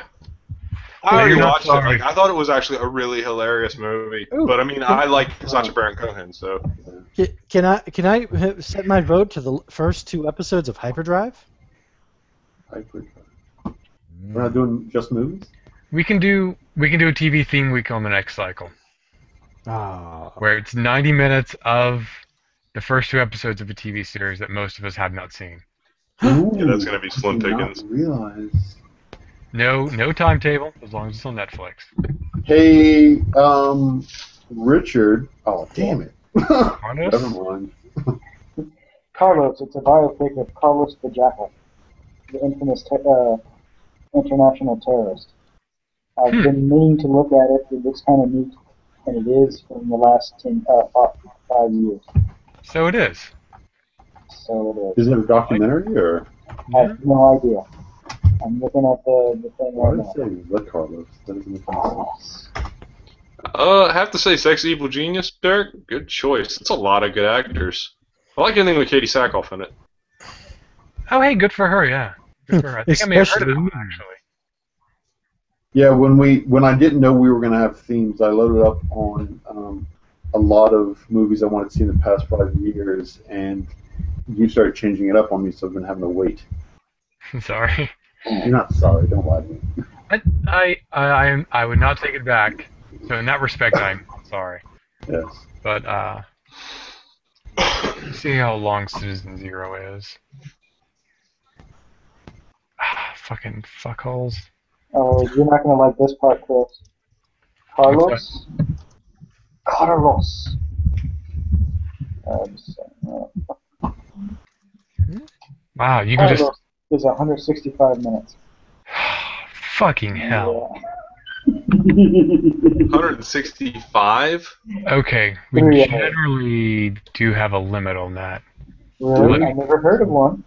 I No, already you're not watched it. sorry. Like, I thought it was actually a really hilarious movie. Ooh. But I mean, I like Sacha Baron Cohen, so Can I set my vote to the first 2 episodes of Hyperdrive? We're not doing just movies? We can do a TV theme week on the next cycle, Ah. where it's 90 minutes of the first 2 episodes of a TV series that most of us have not seen. Ooh, yeah, that's gonna be slim I did pickings. not realize. No timetable, as long as it's on Netflix. Hey, Richard. Oh, damn it. Carlos? Never mind. Carlos, it's a biopic of Carlos the Jackal, the infamous international terrorist. I've been meaning to look at it. It looks kind of neat, and it is from the last 5 years. So it is. So it is. Is it a documentary or? I have no idea. I'm looking at the thing Why right did now. it say let Carlos? That doesn't make any sense. I have to say, Sexy Evil Genius, Derek, good choice. It's a lot of good actors. I like anything with Katie Sackhoff in it. Oh, hey, good for her, yeah. Good for her. I think I may have heard of that one, Especially- actually. Yeah, when I didn't know we were gonna have themes, I loaded up on a lot of movies I wanted to see in the past 5 years, and you started changing it up on me, so I've been having to wait. Sorry. You're not sorry. Don't lie to me. I would not take it back. So in that respect, I'm sorry. Yes. But let's see how long Citizen Zero is. Fucking fuckholes. Oh, you're not gonna like this part, Chris. Carlos. Carlos. Wow, you can Carlos just is 165 minutes. fucking hell. Yeah. 165? Okay, we 3 hours. generally do have a limit on that. Really? I never heard of one.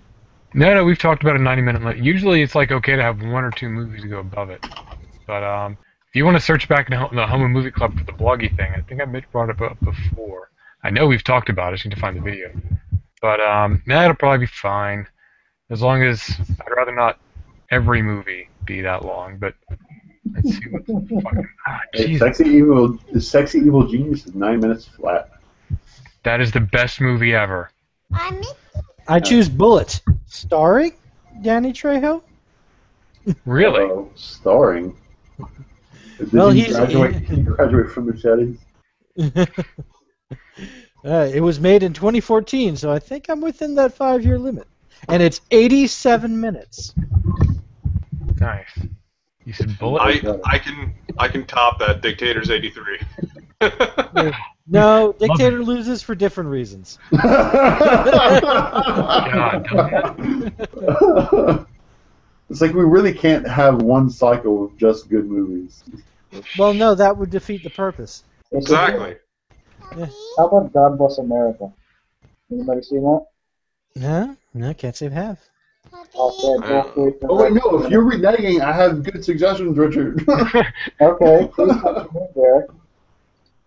No, we've talked about a 90-minute limit. Usually it's like okay to have 1 or 2 movies to go above it. But if you want to search back in the Houma Movie Club for the bloggy thing, I think I brought it up before. I know we've talked about it. I just need to find the video. But that'll probably be fine. As long as I'd rather not every movie be that long. But let's see what the fucking Hey, Jesus. Sexy Evil Genius is 9 minutes flat. That is the best movie ever. I choose Bullet, starring Danny Trejo. Really? Starring. Did Well, he he's- graduate from Machetes? It was made in 2014, so I think I'm within that 5-year limit. And it's 87 minutes. Nice. You said Bullet? I can top that. Dictator's 83. No, Dictator loses for different reasons. God, It's like we really can't have one cycle of just good movies. Well, no, that would defeat the purpose. Exactly. How about God Bless America? Anybody see that? No, can't say I have. Okay, both great Oh wait, no! If you're reneging, I have good suggestions, Richard. Okay, please come in there.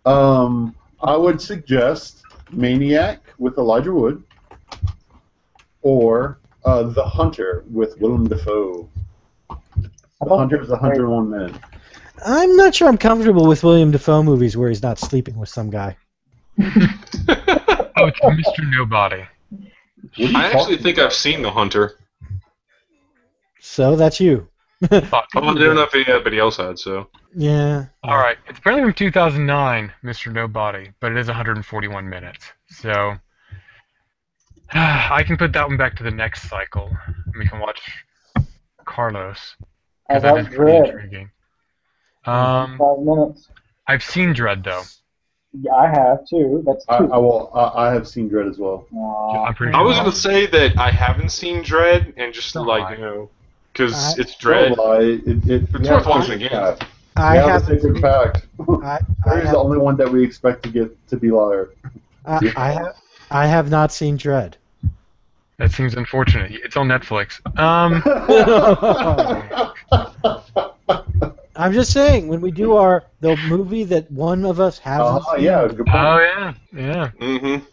I would suggest Maniac with Elijah Wood, or The Hunter with Willem Dafoe. I The thought Hunter is 101 minutes. I'm not sure I'm comfortable with William Dafoe movies where he's not sleeping with some guy. Oh, it's Mr. Nobody. What are you I actually talking think about? I've seen The Hunter. So that's you. Fuck. Oh, I don't know if anybody else had, so. Yeah. All right. It's apparently from 2009, Mr. Nobody, but it is 141 minutes. So I can put that one back to the next cycle. And we can watch Carlos I because that is got pretty Dread. intriguing. 5 minutes. I've seen Dread though. Yeah, I have too. That's I two. will. I have seen Dread as well. Aw. I'm pretty I sure. was going to say that I haven't seen Dread, and just, Don't like, lie. you know, because I- it's Dread. Don't lie. It's worth watching again. I Yeah, have. that's a good fact. I Barry's the have. only one that we expect to get to be liar. I have not seen Dread. That seems unfortunate. It's on Netflix. I'm just saying, when we do the movie that one of us hasn't seen, yeah, good point. Oh yeah, yeah. Mm-hmm.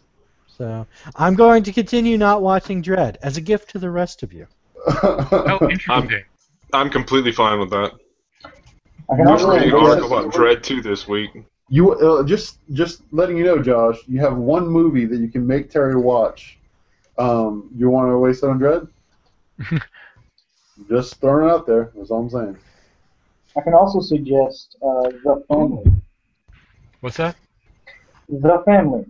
so I'm going to continue not watching Dread as a gift to the rest of you. Oh, interesting. I'm completely fine with that. I can No, also Reading an wait, article wait, about Dread 2 this week. You just letting you know, Josh. You have one movie that you can make Terry watch. You want to waste it on Dread? Just throwing it out there. That's all I'm saying. I can also suggest The Family. What's that? The Family.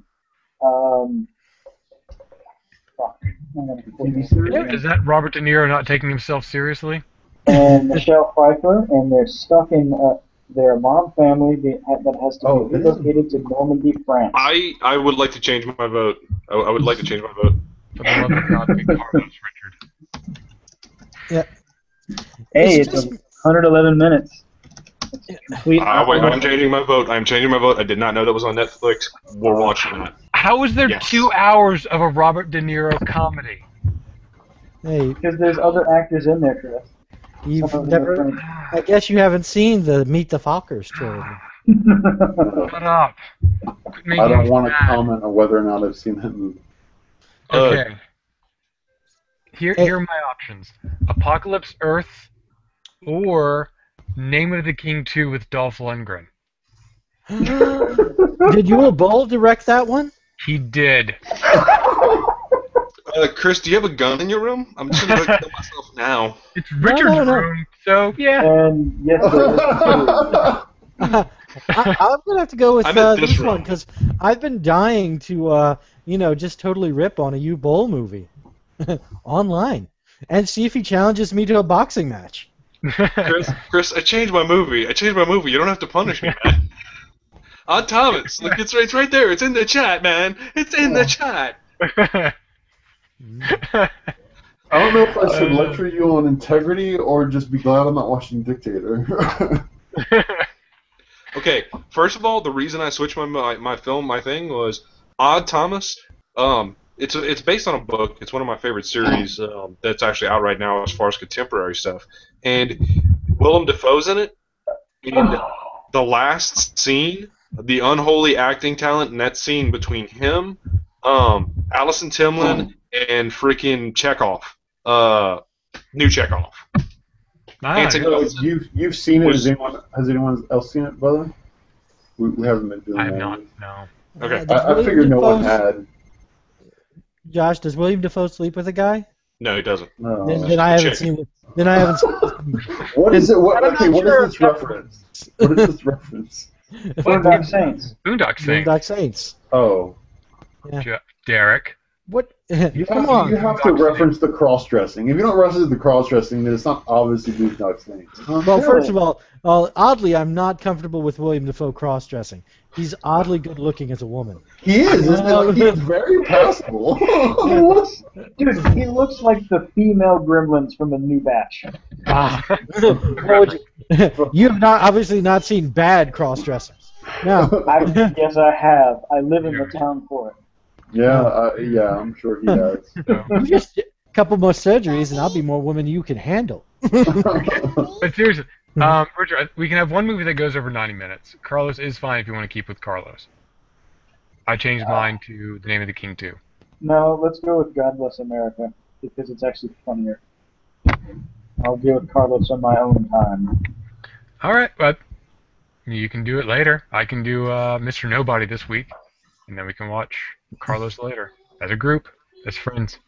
Fuck. I'm gonna quit TV this. series? Is that Robert De Niro not taking himself seriously? And Michelle Pfeiffer, and they're stuck in their mom family that has to Oh, be relocated to Normandy, France. I would like to change my vote. I would like to change my vote. For the love of God, pick Carlos, Richard. Hey, It's it's just- 111 minutes. It's complete. Wait, I'm changing my vote. I'm changing my vote. I did not know that was on Netflix. We're watching that. How is there Yes. 2 hours of a Robert De Niro comedy? Hey, Because there's other actors in there, Chris. you've Some of them never. are funny. I guess you haven't seen the Meet the Fockers trilogy. Shut up. Quit making I don't me want to mad. comment on whether or not I've seen that movie. Okay. Here Hey. are my options: Apocalypse Earth or Name of the King 2 with Dolph Lundgren. Did Yul Bull direct that one? He did. Chris, do you have a gun in your room? I'm just going to kill myself now. It's Richard's no. room, so yeah. And yes, there is two. I'm gonna have to go with I'm at this this room. one because I've been dying to, just totally rip on a U Bowl movie online and see if he challenges me to a boxing match. Chris, I changed my movie. You don't have to punish me, man. Odd Thomas, look, it's right there. It's in the chat, man. It's in the chat. I don't know if I should lecture you on integrity or just be glad I'm not watching Dictator. Okay, first of all, the reason I switched my thing was Odd Thomas. It's based on a book. It's one of my favorite series that's actually out right now as far as contemporary stuff. And Willem Dafoe's in it. And the last scene, the unholy acting talent in that scene between him, Alison Timlin, and freaking Chekhov, new Chekhov. Nice. You've seen it. Has anyone else seen it, brother? We haven't been doing I have that. not. No. Okay. Does I William figured no one Dafoe's- had. Josh, does William Dafoe sleep with a guy? No, he doesn't. No. Then I haven't chick. seen it. Then I haven't seen it. What is it? What I'm is not sure this if that- reference? What is this reference? Boondock Saints. Boondock Saints. Boondock Saints. Oh, Derek. What? you Come have, on. you have to reference the cross-dressing. If you don't reference the cross-dressing, then it's not obviously Boondock Saints. Well, first of all, oddly, I'm not comfortable with William Dafoe cross-dressing. He's oddly good-looking as a woman. He is. He's very passable. Dude, he looks like the female gremlins from a new batch. You have not obviously not seen bad cross-dressers. No. Yes, I have. I live in the town for it. Yeah, I'm sure he has. You just a couple more surgeries, and I'll be more woman you can handle. But seriously, Richard, we can have one movie that goes over 90 minutes. Carlos is fine if you want to keep with Carlos. I changed mine to The Name of the King 2. No, let's go with God Bless America because it's actually funnier. I'll deal with Carlos on my own time. All right, but you can do it later. I can do Mr. Nobody this week, and then we can watch Carlos later as a group, as friends.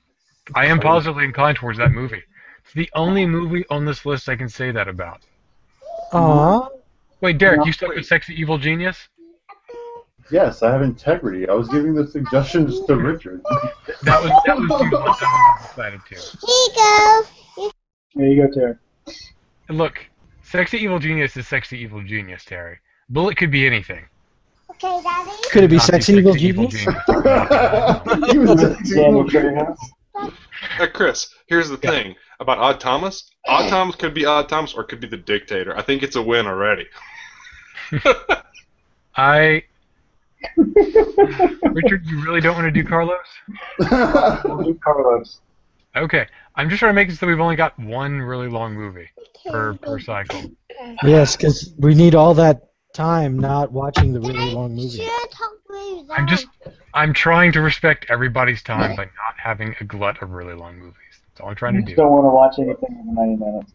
I am positively inclined towards that movie. It's the only movie on this list I can say that about. Aww. Wait, Derek, No, you stuck with Sexy Evil Genius? Yes, I have integrity. I was giving the suggestions to Richard. That was the one I decided to. Here you go, Terry. And look, Sexy Evil Genius is Sexy Evil Genius, Terry. Bullet could be anything. Okay, Daddy. Could it be Not Sexy Evil Genius? He was sexy. Daniel Treehouse. Chris, here's the thing about Odd Thomas. Odd Thomas could be Odd Thomas or it could be the Dictator. I think it's a win already. Richard, you really don't want to do Carlos? We'll do Carlos. Okay, I'm just trying to make it so we've only got one really long movie per cycle. Yes, because we need all that time not watching the really long movie. I'm trying to respect everybody's time by not having a glut of really long movies. That's all I'm trying You to just do. don't want to watch anything in 90 minutes.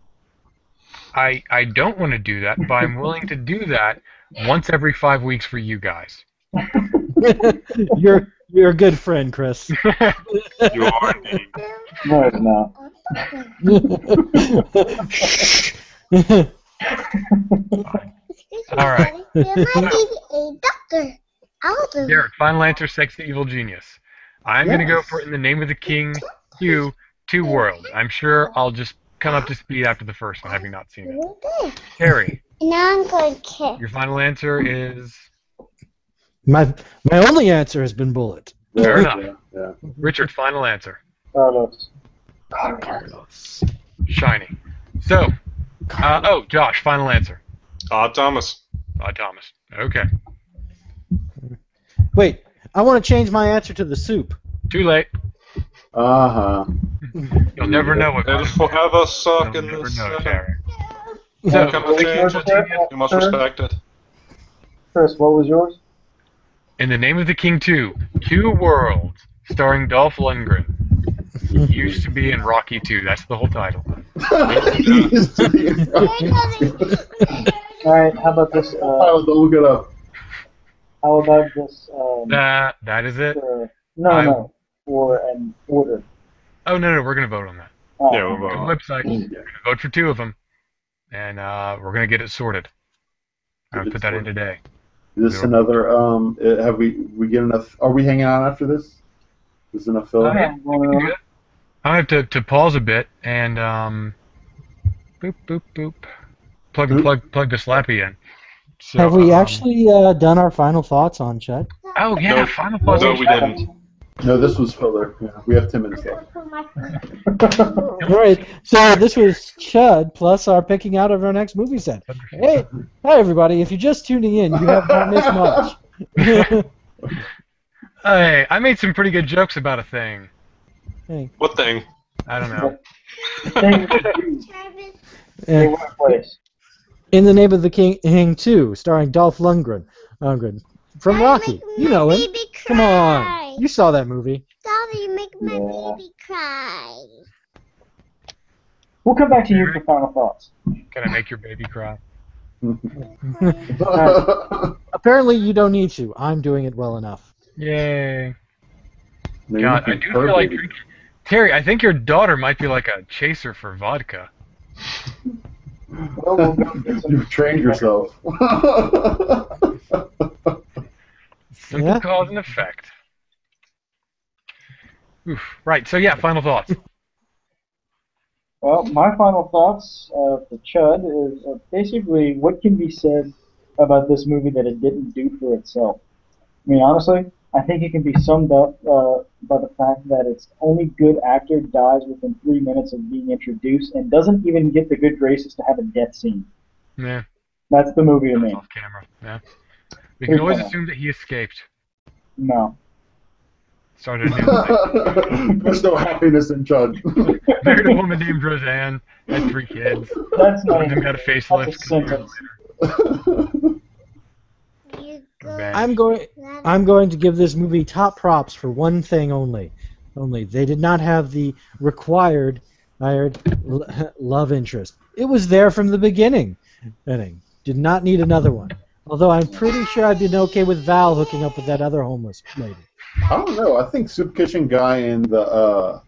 I don't want to do that, but I'm willing to do that once every 5 weeks for you guys. You're a good friend, Chris. You are indeed. No, it's not. All right. There might be a doctor. I'll do. Derek, final answer, Sexy Evil Genius. I'm going to go for In the Name of the King, Q, Two Worlds. I'm sure I'll just come up to speed after the first one, having not seen it. Terry, Now I'm going to kiss. your final answer is... My only answer has been Bullet. Fair enough. Yeah. Richard, final answer. Carlos. Carlos. Shining. So, Josh, final answer. Odd Thomas. Thomas. Okay. Wait, I want to change my answer to the soup. Too late. Uh-huh. You'll never know what It'll comes. forever suck You'll in never this. know, Terry. So, come What of was age, yours, you must respect it. Chris, what was yours? In the Name of the King 2, Two Worlds, starring Dolph Lundgren. He used to be in Rocky 2. That's the whole title. He used to be in Alright, how about this? Don't look it up. How about this? That is it. No, for an order. Oh, no, we're going to vote on that. Oh, Yeah, we'll Go to the vote. website. We're going to vote for two of them. And we're going to get it sorted. I'm going to put that in today. Is this another? Have we get enough? Are we hanging on after this? Is enough filler? Okay, I'm going around. I have to pause a bit and boop boop boop, plug the slappy in. So, Have we actually done our final thoughts on Chud? Oh yeah, No. final thoughts. No, we didn't. No, this was filler. Yeah, we have 10 minutes left. All right, so this was Chud plus our picking out of our next movie set. Hey, hi everybody! If you're just tuning in, you have not missed much. Hey, I made some pretty good jokes about a thing. Hey, What thing? I don't know. Hey, uh, workplace. In the Name of the King 2, starring Dolph Lundgren. From Rocky. You know him. Come on. You saw that movie. Daddy, you make my Yeah. baby cry. We'll come back to you for final thoughts. Can I make your baby cry? Apparently you don't need to. I'm doing it well enough. Yay! Maybe God, we I can do curb feel like it. drinking. Terry, I think your daughter might be like a chaser for vodka. Well, we'll go get some- You've trained yourself. Simple Yeah. cause and effect. Oof. Right. So yeah, final thoughts. Well, my final thoughts for Chud is basically what can be said about this movie that it didn't do for itself. I mean, honestly, I think it can be summed up by the fact that its only good actor dies within 3 minutes of being introduced and doesn't even get the good graces to have a death scene. Yeah. That's the movie to me. Off camera. Yeah. We can always assume that he escaped. No. Started a new life. There's no happiness in Chud. Married a woman named Roseanne. Had 3 kids. That's not One of them got a facelift. That's a sentence. You go. Revenge. I'm going to give this movie top props for one thing only. They did not have the required love interest. It was there from the beginning. Did not need another one. Although I'm pretty sure I'd been okay with Val hooking up with that other homeless lady. I don't know. I think Soup Kitchen guy and the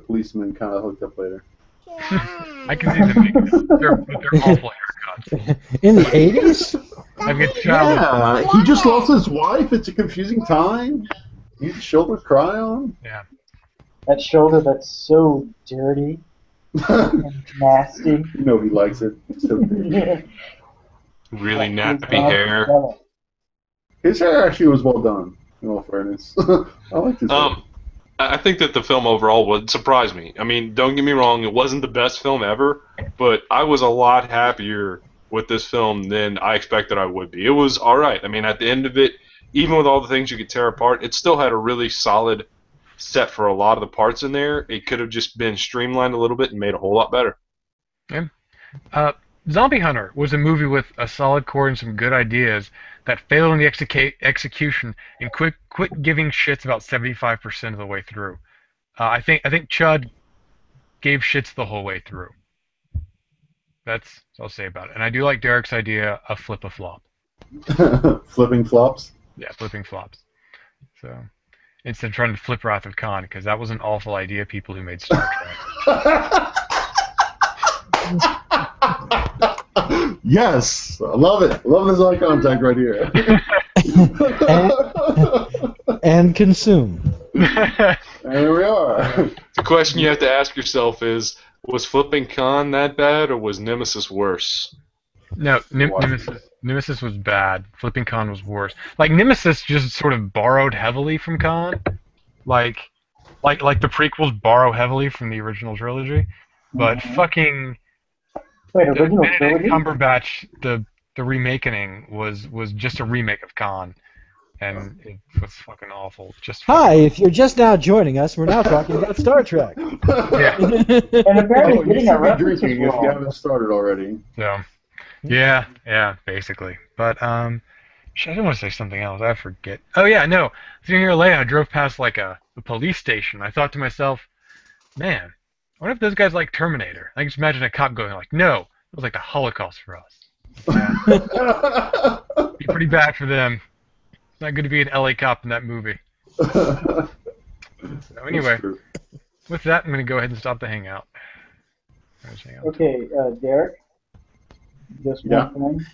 policeman kind of hooked up later. I can see them making their awful haircuts. In the 80s? I've got childhood. Yeah, he just lost his wife. It's a confusing time. He needs a shoulder to cry on. Yeah. That shoulder that's so dirty and nasty. You know he likes it. It's so good. Really nappy hair. His hair actually was well done, in all fairness. I liked his hair. I think that the film overall would surprise me. I mean, don't get me wrong, it wasn't the best film ever, but I was a lot happier with this film than I expected I would be. It was alright. I mean, at the end of it, even with all the things you could tear apart, it still had a really solid set for a lot of the parts in there. It could have just been streamlined a little bit and made a whole lot better. Yeah. Zombie Hunter was a movie with a solid core and some good ideas that failed in the execution and quit giving shits about 75% of the way through. I think C.H.U.D gave shits the whole way through. That's what I'll say about it. And I do like Derek's idea of flip a flop. Flipping flops? Yeah, flipping flops. So instead of trying to flip Wrath of Khan, because that was an awful idea, people who made Star Trek. Yes, I love it. I love this eye contact right here. and consume. And here we are. The question you have to ask yourself is, was flipping Khan that bad, or was Nemesis worse? No, Nemesis was bad. Flipping Khan was worse. Like, Nemesis just sort of borrowed heavily from Khan. Like the prequels borrow heavily from the original trilogy. But fucking... Wait, original Benedict trilogy? Cumberbatch, the remakening was just a remake of Khan. And it was fucking awful. Hi, if you're just now joining us, we're now talking about Star Trek. Yeah. And apparently You getting should our be references drinking if you wrong. haven't started already. So, yeah, basically. But shit, I didn't want to say something else. I forget. Oh yeah, no. Sitting here late, I drove past like a police station. I thought to myself, man, I wonder if those guys like Terminator. I can just imagine a cop going like, no, it was like the Holocaust for us. Yeah. Be pretty bad for them. It's not good to be an LA cop in that movie. So anyway, with that, I'm going to go ahead and stop the hangout. Okay, Derek, just one thing.